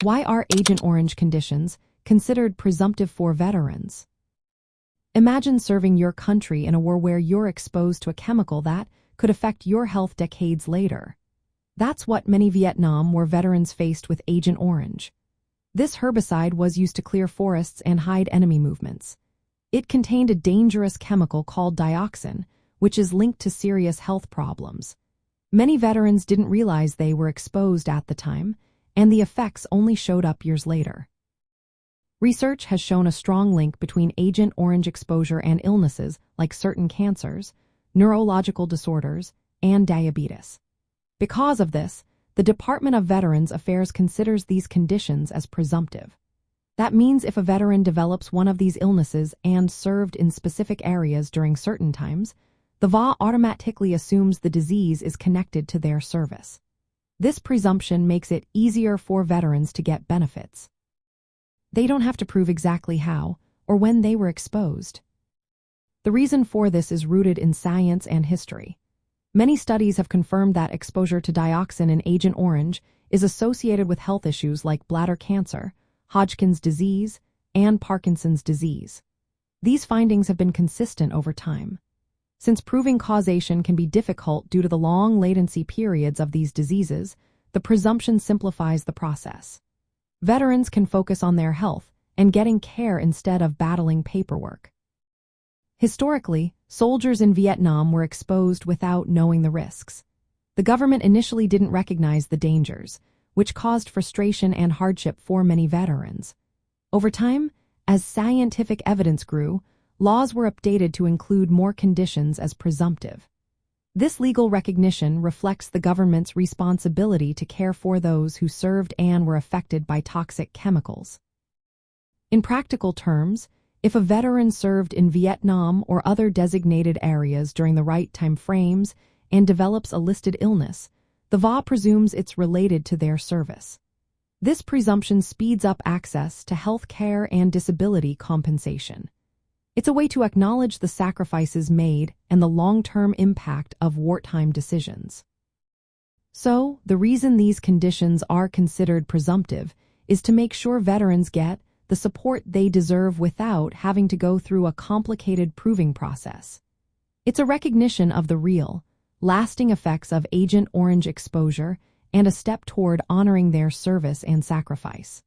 Why are Agent Orange conditions considered presumptive for veterans? Imagine serving your country in a war where you're exposed to a chemical that could affect your health decades later. That's what many Vietnam War veterans faced with Agent Orange. This herbicide was used to clear forests and hide enemy movements. It contained a dangerous chemical called dioxin, which is linked to serious health problems. Many veterans didn't realize they were exposed at the time, and the effects only showed up years later. Research has shown a strong link between Agent Orange exposure and illnesses like certain cancers, neurological disorders, and diabetes. Because of this, the Department of Veterans Affairs considers these conditions as presumptive. That means if a veteran develops one of these illnesses and served in specific areas during certain times, the VA automatically assumes the disease is connected to their service. This presumption makes it easier for veterans to get benefits. They don't have to prove exactly how or when they were exposed. The reason for this is rooted in science and history. Many studies have confirmed that exposure to dioxin in Agent Orange is associated with health issues like bladder cancer, Hodgkin's disease, and Parkinson's disease. These findings have been consistent over time. Since proving causation can be difficult due to the long latency periods of these diseases, the presumption simplifies the process. Veterans can focus on their health and getting care instead of battling paperwork. Historically, soldiers in Vietnam were exposed without knowing the risks. The government initially didn't recognize the dangers, which caused frustration and hardship for many veterans. Over time, as scientific evidence grew, laws were updated to include more conditions as presumptive. This legal recognition reflects the government's responsibility to care for those who served and were affected by toxic chemicals. In practical terms, if a veteran served in Vietnam or other designated areas during the right time frames and develops a listed illness, the VA presumes it's related to their service. This presumption speeds up access to health care and disability compensation. It's a way to acknowledge the sacrifices made and the long-term impact of wartime decisions. So, the reason these conditions are considered presumptive is to make sure veterans get the support they deserve without having to go through a complicated proving process. It's a recognition of the real, lasting effects of Agent Orange exposure and a step toward honoring their service and sacrifice.